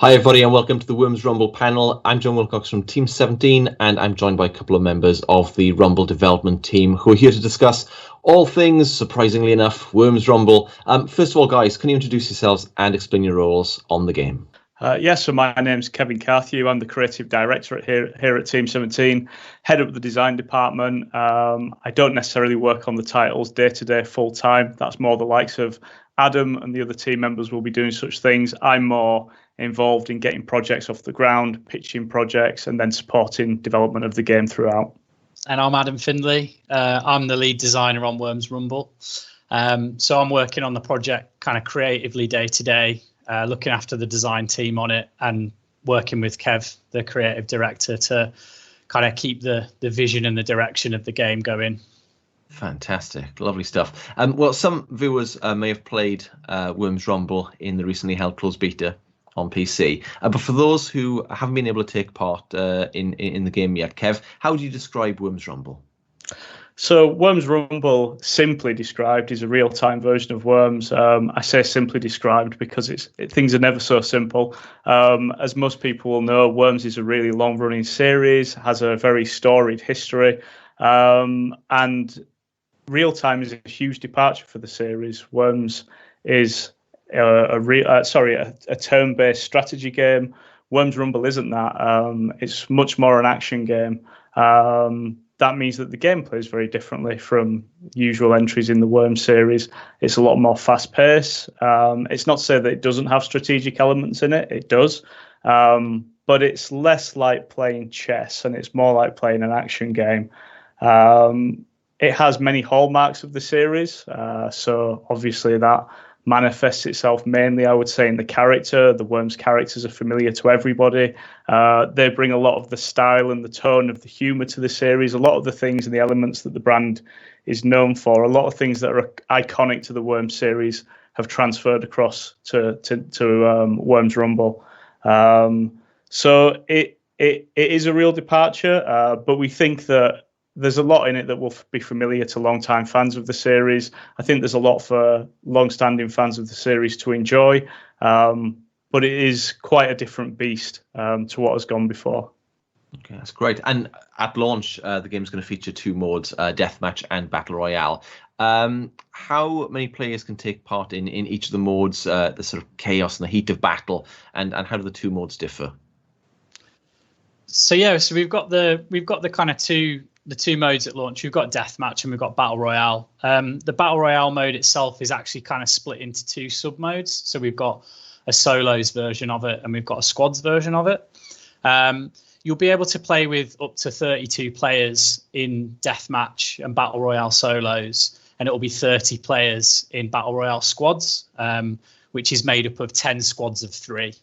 Hi everybody and welcome to the Worms Rumble panel. I'm John Wilcox from Team 17 and I'm joined by a couple of members of the Rumble development team who are here to discuss all things, surprisingly enough, Worms Rumble. First of all, guys, can you introduce yourselves and explain your roles on the game? So my name's Kevin Carthew. I'm the creative director here at Team 17, head up the design department. I don't necessarily work on the titles day to day full time. That's more the likes of Adam and the other team members will be doing such things. I'm more involved in getting projects off the ground, pitching projects, and then supporting development of the game throughout. And I'm Adam Findlay. I'm the lead designer on Worms Rumble. So I'm working on the project kind of creatively day to day, looking after the design team on it and working with Kev, the creative director, to kind of keep the vision and the direction of the game going. Fantastic. Lovely stuff. Well, some viewers may have played Worms Rumble in the recently held closed beta on PC. But for those who haven't been able to take part in the game yet, Kev, how do you describe Worms Rumble? So Worms Rumble, simply described, is a real-time version of Worms. I say simply described because things are never so simple. As most people will know, Worms is a really long-running series, has a very storied history, and real-time is a huge departure for the series. Worms is a turn-based strategy game. Worms Rumble isn't that. It's much more an action game. That means that the game plays very differently from usual entries in the Worms series. It's a lot more fast-paced. It's not to say that it doesn't have strategic elements in it. It does. But it's less like playing chess and it's more like playing an action game. It has many hallmarks of the series. So obviously that manifests itself mainly, I would say, in the character. The Worms characters are familiar to everybody. They bring a lot of the style and the tone of the humor to the series, a lot of the things and the elements that the brand is known for, a lot of things that are iconic to the Worms series have transferred across to Worms Rumble. So it is a real departure, but we think that there's a lot in it that will be familiar to long-time fans of the series. I think there's a lot for long-standing fans of the series to enjoy, but it is quite a different beast to what has gone before. Okay, that's great. And at launch, the game's going to feature two modes, Deathmatch and Battle Royale. How many players can take part in each of the modes, the sort of chaos and the heat of battle, and how do the two modes differ? So we've got the kind of the two modes at launch. We've got Deathmatch and we've got Battle Royale. The Battle Royale mode itself is actually kind of split into two sub modes. So we've got a solos version of it and we've got a squads version of it. You'll be able to play with up to 32 players in Deathmatch and Battle Royale solos, and it will be 30 players in Battle Royale squads, which is made up of 10 squads of 3.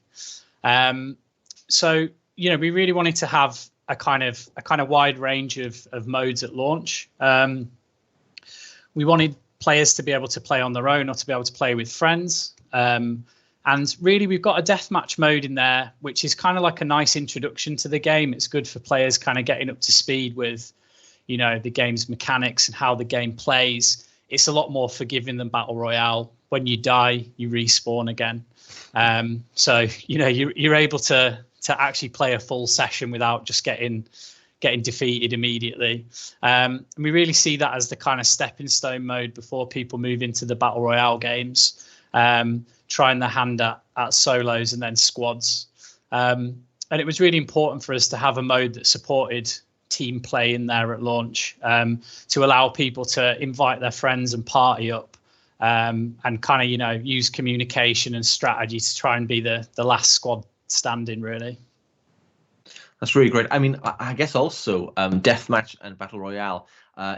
So we really wanted to have a kind of wide range of modes at launch. We wanted players to be able to play on their own or to be able to play with friends. And really, we've got a deathmatch mode in there, which is kind of like a nice introduction to the game. It's good for players kind of getting up to speed with, the game's mechanics and how the game plays. It's a lot more forgiving than Battle Royale. When you die, you respawn again. So you're able to actually play a full session without just getting defeated immediately. And we really see that as the kind of stepping stone mode before people move into the Battle Royale games, trying their hand at solos and then squads. And it was really important for us to have a mode that supported team play in there at launch, to allow people to invite their friends and party up, and kind of, use communication and strategy to try and be the last squad standing, really. That's really great. I mean, I guess also Deathmatch and Battle Royale,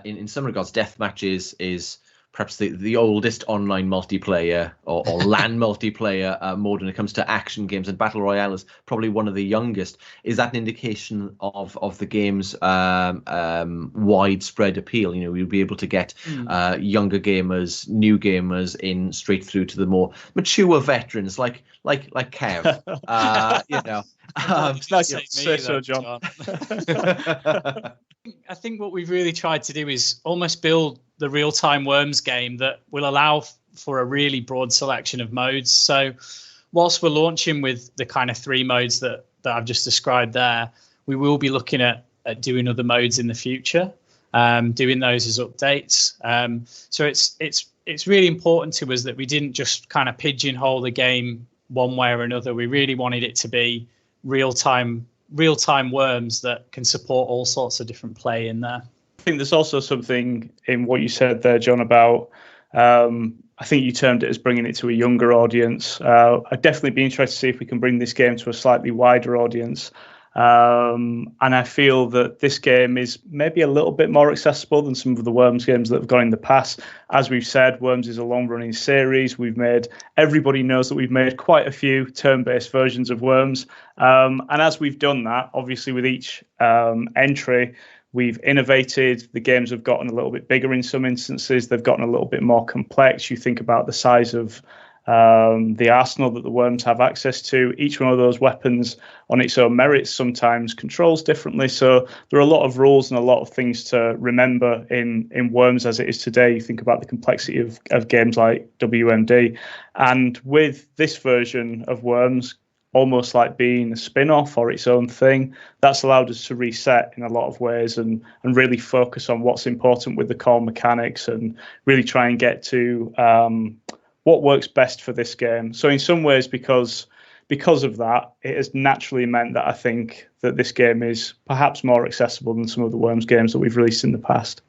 in some regards, Deathmatch is perhaps the oldest online multiplayer or LAN multiplayer mode when it comes to action games, and Battle Royale is probably one of the youngest. Is that an indication of the game's widespread appeal? We'll be able to get younger gamers, new gamers in straight through to the more mature veterans like Kev. It's nice to say so, John. I think what we've really tried to do is almost build the real-time Worms game that will allow for a really broad selection of modes. So whilst we're launching with the kind of 3 modes that I've just described there, we will be looking at doing other modes in the future, doing those as updates. So it's really important to us that we didn't just kind of pigeonhole the game one way or another. We really wanted it to be real-time worms that can support all sorts of different play in there. I think there's also something in what you said there, John, about I think you termed it as bringing it to a younger audience. I'd definitely be interested to see if we can bring this game to a slightly wider audience. And I feel that this game is maybe a little bit more accessible than some of the Worms games that have gone in the past. As we've said, Worms is a long-running series. Everybody knows that we've made quite a few turn-based versions of Worms. And as we've done that, obviously with each entry, we've innovated. The games have gotten a little bit bigger in some instances. They've gotten a little bit more complex. You think about the size of the arsenal that the Worms have access to. Each one of those weapons on its own merits sometimes controls differently. So there are a lot of rules and a lot of things to remember in Worms as it is today. You think about the complexity of games like WMD. And with this version of Worms, almost like being a spin-off or its own thing, that's allowed us to reset in a lot of ways and really focus on what's important with the core mechanics and really try and get to what works best for this game. So in some ways, because of that, it has naturally meant that I think that this game is perhaps more accessible than some of the Worms games that we've released in the past.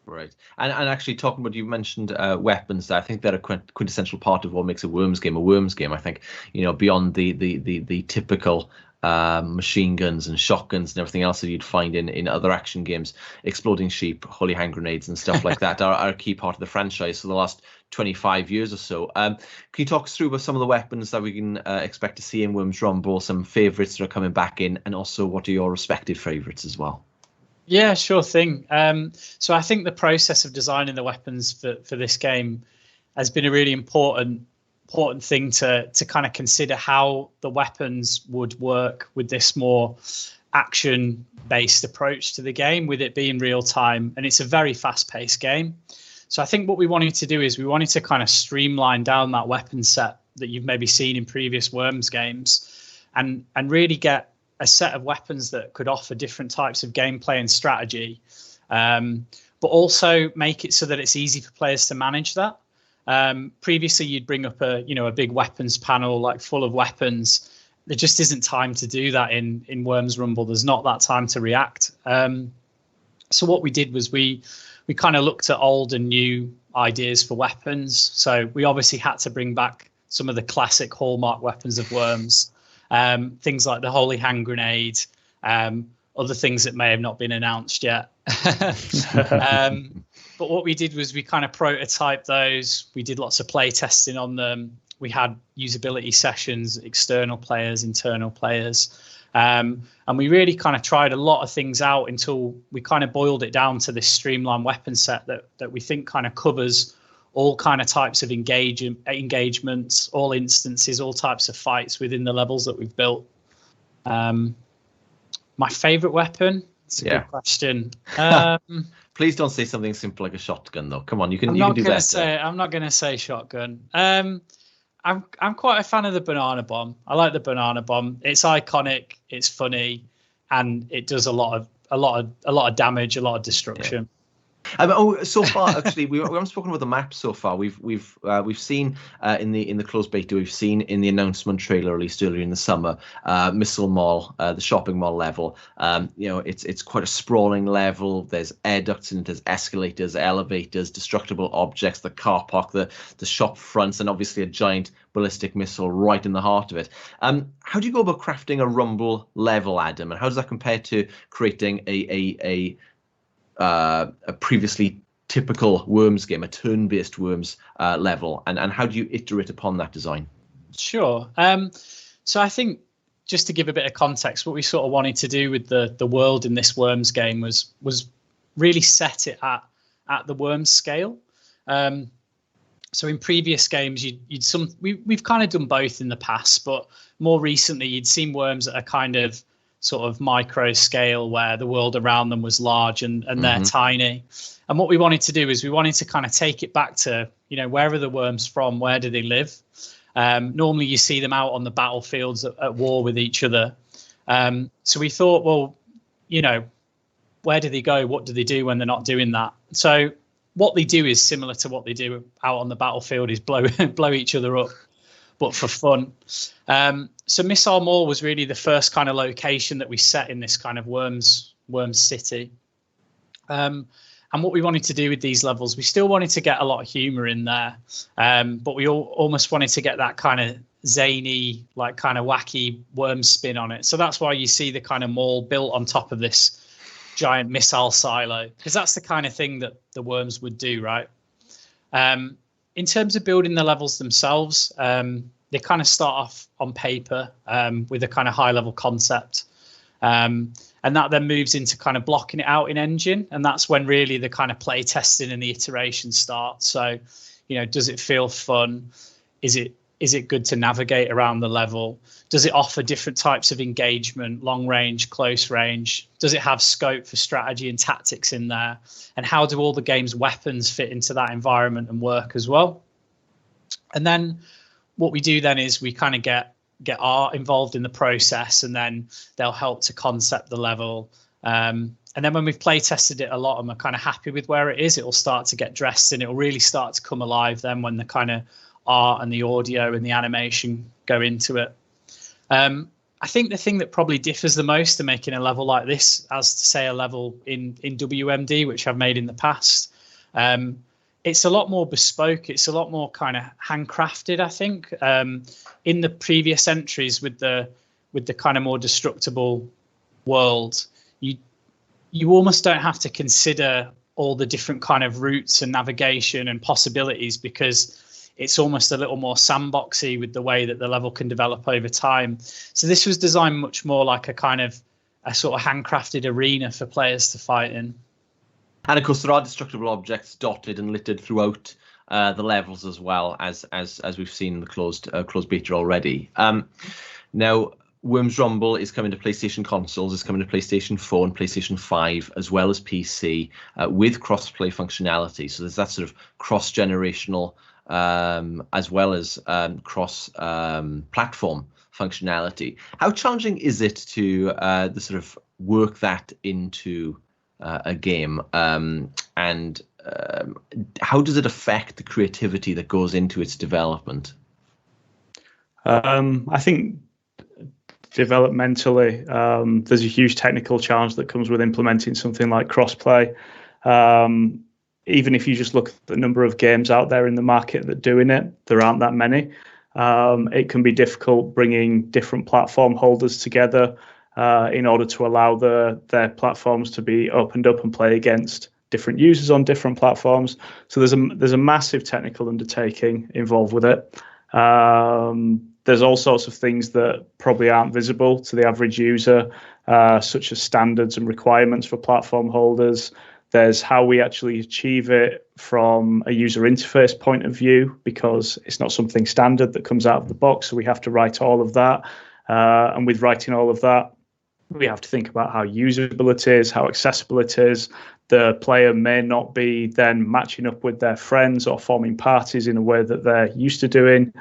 Right. And actually talking about, you mentioned weapons. I think they're a quintessential part of what makes a Worms game. I think, beyond the typical machine guns and shotguns and everything else that you'd find in other action games, exploding sheep, holy hand grenades and stuff like that are a key part of the franchise for the last 25 years or so. Can you talk us through about some of the weapons that we can expect to see in Worms Rumble, some favourites that are coming back in, and also what are your respective favourites as well? Yeah, sure thing. So I think the process of designing the weapons for this game has been a really important thing to kind of consider how the weapons would work with this more action-based approach to the game, with it being real time, and it's a very fast-paced game. So I think what we wanted to do is we wanted to kind of streamline down that weapon set that you've maybe seen in previous Worms games, and really get a set of weapons that could offer different types of gameplay and strategy, but also make it so that it's easy for players to manage that. Previously, you'd bring up a big weapons panel like full of weapons. There just isn't time to do that in Worms Rumble. There's not that time to react. So what we did was we kind of looked at old and new ideas for weapons. So we obviously had to bring back some of the classic hallmark weapons of Worms, things like the holy hand grenade, other things that may have not been announced yet. But what we did was we kind of prototyped those. We did lots of play testing on them. We had usability sessions, external players, internal players. And we really kind of tried a lot of things out until we kind of boiled it down to this streamlined weapon set that we think kind of covers all kind of types of engagements, all instances, all types of fights within the levels that we've built. My favorite weapon? It's a good question. Please don't say something simple like a shotgun, though. Come on, you can do better. I'm not going to say shotgun. I'm quite a fan of the banana bomb. I like the banana bomb. It's iconic. It's funny, and it does a lot of damage, a lot of destruction. Yeah. So far, actually, we haven't spoken about the map so far. We've seen in the closed beta, we've seen in the announcement trailer released earlier in the summer, Missile Mall, the shopping mall level. It's quite a sprawling level. There's air ducts in it, there's escalators, elevators, destructible objects, the car park, the shop fronts, and obviously a giant ballistic missile right in the heart of it. How do you go about crafting a Rumble level, Adam? And how does that compare to creating a previously typical Worms game, a turn-based Worms level, and how do you iterate upon that design? Sure. So I think, just to give a bit of context, what we sort of wanted to do with the world in this Worms game was really set it at the Worms scale. So in previous games, we've kind of done both in the past, but more recently you'd seen Worms at a kind of sort of micro scale where the world around them was large and they're tiny. And what we wanted to do is we wanted to kind of take it back to, where are the worms from? Where do they live? Normally you see them out on the battlefields at war with each other. So we thought, well, you know, where do they go? What do they do when they're not doing that? So what they do is similar to what they do out on the battlefield, is blow each other up, but for fun. So Missile Mall was really the first kind of location that we set in this kind of Worms city. And what we wanted to do with these levels, we still wanted to get a lot of humor in there, but we almost wanted to get that kind of zany, like kind of wacky Worms spin on it. So that's why you see the kind of mall built on top of this giant missile silo, because that's the kind of thing that the Worms would do, right? In terms of building the levels themselves, they kind of start off on paper with a kind of high level concept. And that then moves into kind of blocking it out in engine. And that's when really the kind of play testing and the iteration start. So, you know, does it feel fun? Is it good to navigate around the level? Does it offer different types of engagement, long range, close range? Does it have scope for strategy and tactics in there? And how do all the game's weapons fit into that environment and work as well? And then what we do then is we kind of get art involved in the process, and then they'll help to concept the level. And then when we've play tested it a lot and we're kind of happy with where it is, it will start to get dressed and it will really start to come alive then when the kind of art and the audio and the animation go into it. I think the thing that probably differs the most to making a level like this, as to say a level in WMD, which I've made in the past, it's a lot more bespoke. It's a lot more kind of handcrafted, I think. In the previous entries with the kind of more destructible world, you almost don't have to consider all the different kind of routes and navigation and possibilities, because it's almost a little more sandboxy with the way that the level can develop over time. So this was designed much more like a sort of handcrafted arena for players to fight in. And of course, there are destructible objects dotted and littered throughout the levels, as well as we've seen in the closed beta already. Now, Worms Rumble is coming to PlayStation consoles, it's coming to PlayStation 4 and PlayStation 5, as well as PC, with cross-play functionality. So there's that sort of cross-generational, as well as cross-platform functionality. How challenging is it to the sort of work that into a game, and how does it affect the creativity that goes into its development? I think developmentally, there's a huge technical challenge that comes with implementing something like crossplay. Even if you just look at the number of games out there in the market that are doing it, there aren't that many. It can be difficult bringing different platform holders together in order to allow their platforms to be opened up and play against different users on different platforms. So there's a massive technical undertaking involved with it. There's all sorts of things that probably aren't visible to the average user, such as standards and requirements for platform holders. There's how we actually achieve it from a user interface point of view, because it's not something standard that comes out of the box. So we have to write all of that. And with writing all of that, we have to think about how usable it is, how accessible it is. The player may not be then matching up with their friends or forming parties in a way that they're used to doing.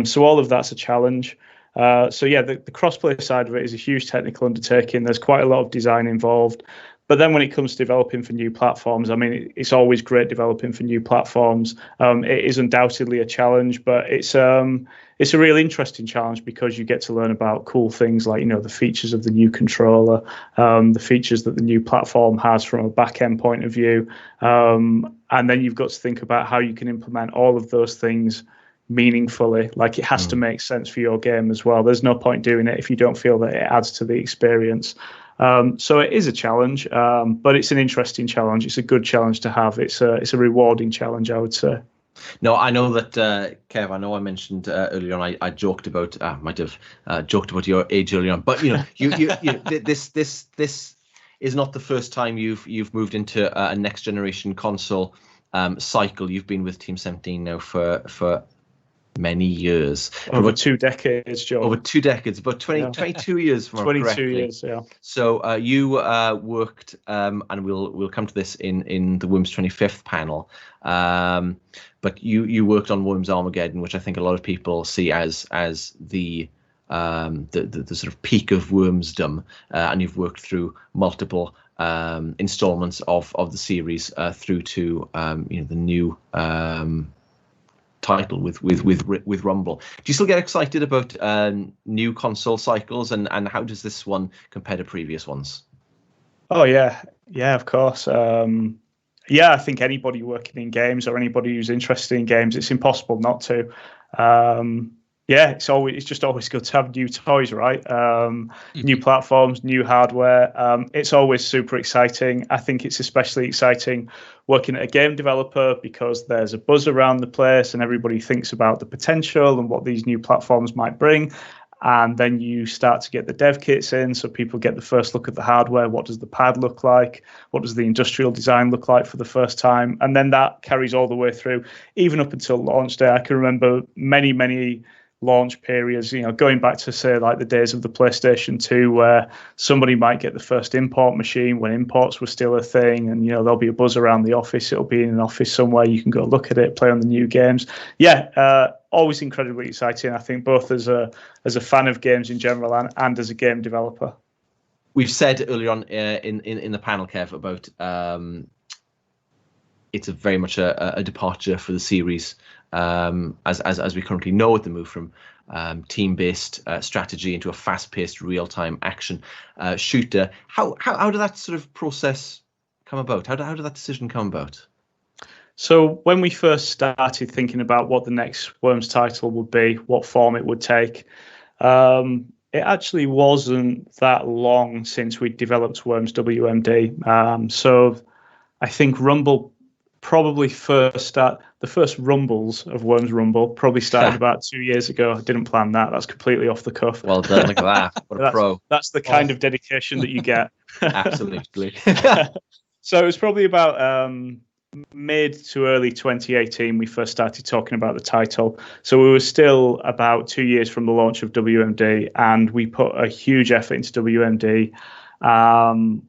So all of that's a challenge. So yeah, the crossplay side of it is a huge technical undertaking. There's quite a lot of design involved. But then when it comes to developing for new platforms, I mean, it's always great developing for new platforms. It is undoubtedly a challenge, but it's a really interesting challenge, because you get to learn about cool things like, you know, the features of the new controller, the features that the new platform has from a back-end point of view. And then you've got to think about how you can implement all of those things meaningfully. Like, it has to make sense for your game as well. There's no point doing it if you don't feel that it adds to the experience. So it is a challenge, but it's an interesting challenge. It's a good challenge to have. It's a rewarding challenge, I would say. No, I know that, Kev, I know I mentioned earlier on, I joked about, might have joked about your age earlier on, but, you know, this is not the first time you've moved into a next generation console cycle. You've been with Team 17 now for many years. Over 2 decades, Joe. Over 2 decades, about 22 years from 22 years, yeah. So you worked, and we'll come to this in the Worms 25th panel, but you worked on Worms Armageddon, which I think a lot of people see as the sort of peak of Wormsdom, and you've worked through multiple installments of the series through to the new title with Rumble. Do you still get excited about new console cycles, and how does this one compare to previous ones? Oh yeah, of course. I think anybody working in games or anybody who's interested in games, it's impossible not to. It's just always good to have new toys, right? New platforms, new hardware. It's always super exciting. I think it's especially exciting working at a game developer because there's a buzz around the place and everybody thinks about the potential and what these new platforms might bring. And then you start to get the dev kits in, so people get the first look at the hardware. What does the pad look like? What does the industrial design look like for the first time? And then that carries all the way through, even up until launch day. I can remember many launch periods, going back to say like the days of the PlayStation 2, where somebody might get the first import machine when imports were still a thing, and there'll be a buzz around the office. It'll be in an office somewhere. You can go look at it, play on the new games. Always incredibly exciting. I think both as a fan of games in general and as a game developer. We've said earlier on in the panel, Kev, about it's very much a departure for the series, as we currently know it, the move from team-based strategy into a fast-paced, real-time action shooter. How did that sort of process come about? How did that decision come about? So when we first started thinking about what the next Worms title would be, what form it would take, it actually wasn't that long since we developed Worms WMD. So I think Rumble probably the first rumbles of Worms Rumble probably started about 2 years ago. I didn't plan that. That's completely off the cuff. Well done, look at that. What a pro. That's the kind of dedication that you get. Absolutely. So it was probably about mid to early 2018 we first started talking about the title. So we were still about 2 years from the launch of WMD, and we put a huge effort into WMD.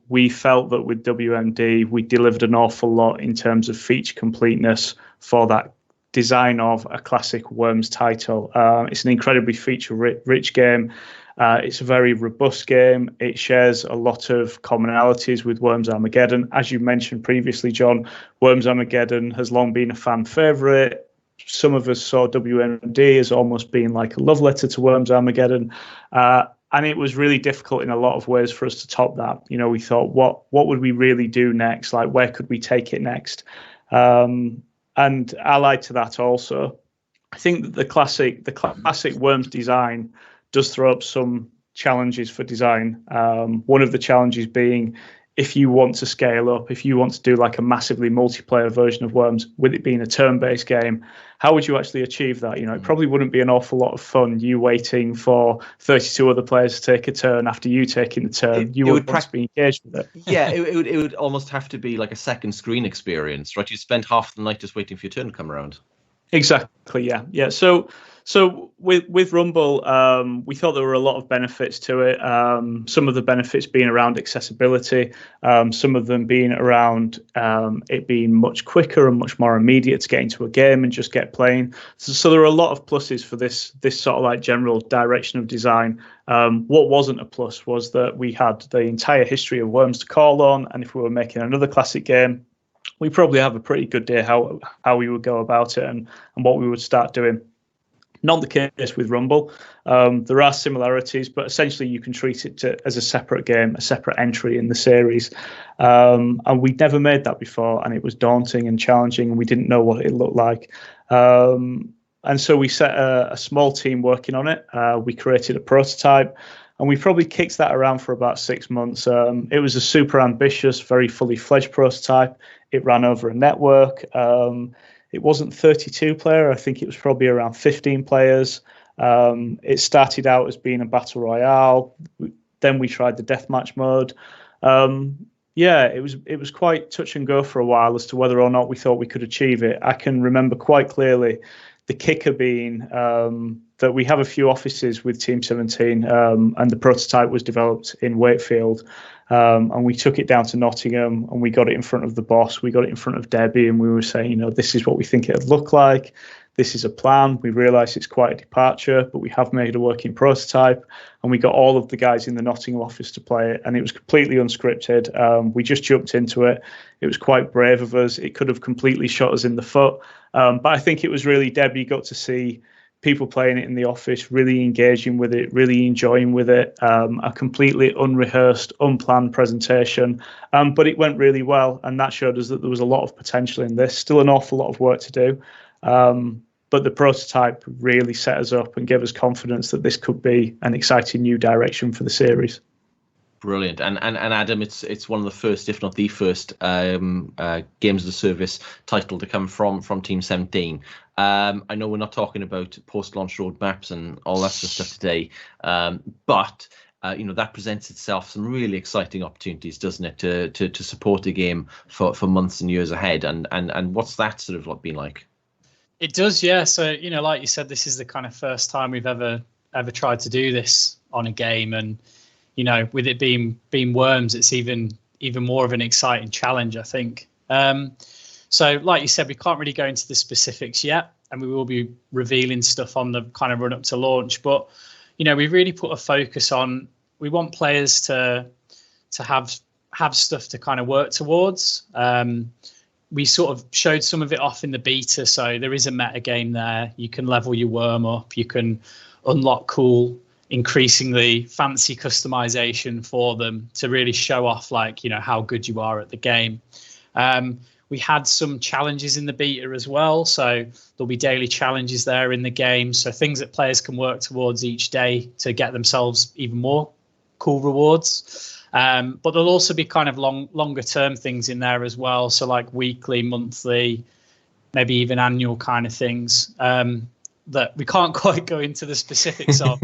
We felt that with WMD, we delivered an awful lot in terms of feature completeness for that design of a classic Worms title. It's an incredibly feature-rich game. It's a very robust game. It shares a lot of commonalities with Worms Armageddon. As you mentioned previously, John, Worms Armageddon has long been a fan favourite. Some of us saw WMD as almost being like a love letter to Worms Armageddon. And it was really difficult in a lot of ways for us to top that. We thought, what would we really do next? Like, where could we take it next? And allied to that also, I think that the classic Worms design does throw up some challenges for design. One of the challenges being, if you want to scale up, if you want to do like a massively multiplayer version of Worms, with it being a turn-based game, how would you actually achieve that? It probably wouldn't be an awful lot of fun, you waiting for 32 other players to take a turn after you taking the turn. You would want to be engaged with it. Yeah, it would almost have to be like a second screen experience, right? You spend half the night just waiting for your turn to come around. Exactly, yeah. So with Rumble, we thought there were a lot of benefits to it. Some of the benefits being around accessibility, some of them being around it being much quicker and much more immediate to get into a game and just get playing. So there are a lot of pluses for this sort of like general direction of design. What wasn't a plus was that we had the entire history of Worms to call on, and if we were making another classic game, we probably have a pretty good idea how we would go about it and what we would start doing. Not the case with Rumble. There are similarities, but essentially you can treat it as a separate game, a separate entry in the series. And we'd never made that before, and it was daunting and challenging, and we didn't know what it looked like. And so we set a small team working on it. We created a prototype, and we probably kicked that around for about 6 months. It was a super ambitious, very fully fledged prototype. It ran over a network. It wasn't 32 player. I think it was probably around 15 players. It started out as being a battle royale. Then we tried the deathmatch mode. It was quite touch and go for a while as to whether or not we thought we could achieve it. I can remember quite clearly The kicker being that we have a few offices with Team 17, and the prototype was developed in Wakefield. And we took it down to Nottingham, and we got it in front of the boss. We got it in front of Debbie, and we were saying, this is what we think it'd look like. This is a plan. We realise it's quite a departure, but we have made a working prototype. And we got all of the guys in the Nottingham office to play it, and it was completely unscripted. We just jumped into it. It was quite brave of us. It could have completely shot us in the foot. But I think it was really, Debbie got to see people playing it in the office, really engaging with it, really enjoying with it. A completely unrehearsed, unplanned presentation. But it went really well, and that showed us that there was a lot of potential in this. Still an awful lot of work to do. But the prototype really set us up and gave us confidence that this could be an exciting new direction for the series. Brilliant. And Adam, it's one of the first, if not the first, games as a service title to come from Team 17. I know we're not talking about post-launch roadmaps and all that sort of stuff today, but that presents itself some really exciting opportunities, doesn't it, to support a game for months and years ahead. And what's that sort of been like? It does, yeah. So, like you said, this is the kind of first time we've ever tried to do this on a game. And, with it being Worms, it's even more of an exciting challenge, I think. So, like you said, we can't really go into the specifics yet, and we will be revealing stuff on the kind of run up to launch. But, we really put a focus on, we want players to have stuff to kind of work towards. We sort of showed some of it off in the beta, so there is a meta game there. You can level your worm up. You can unlock cool, increasingly fancy customization for them to really show off, how good you are at the game. We had some challenges in the beta as well, so there'll be daily challenges there in the game. So things that players can work towards each day to get themselves even more cool rewards. But there'll also be kind of longer term things in there as well. So like weekly, monthly, maybe even annual kind of things that we can't quite go into the specifics of.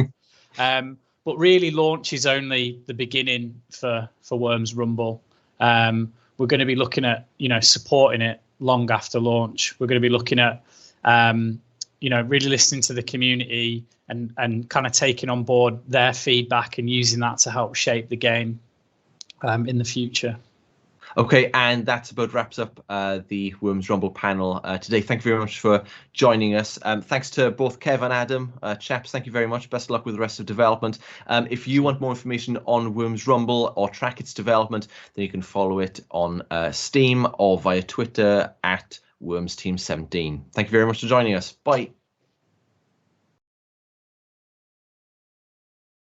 But really launch is only the beginning for Worms Rumble. We're going to be looking at, supporting it long after launch. We're going to be looking at, really listening to the community and kind of taking on board their feedback and using that to help shape the game in the future. Okay, and that's about wraps up the Worms Rumble panel today. Thank you very much for joining us. Thanks to both Kev and Adam. Chaps, thank you very much. Best of luck with the rest of development. If you want more information on Worms Rumble or track its development, then you can follow it on Steam or via Twitter at WormsTeam17. Thank you very much for joining us. Bye.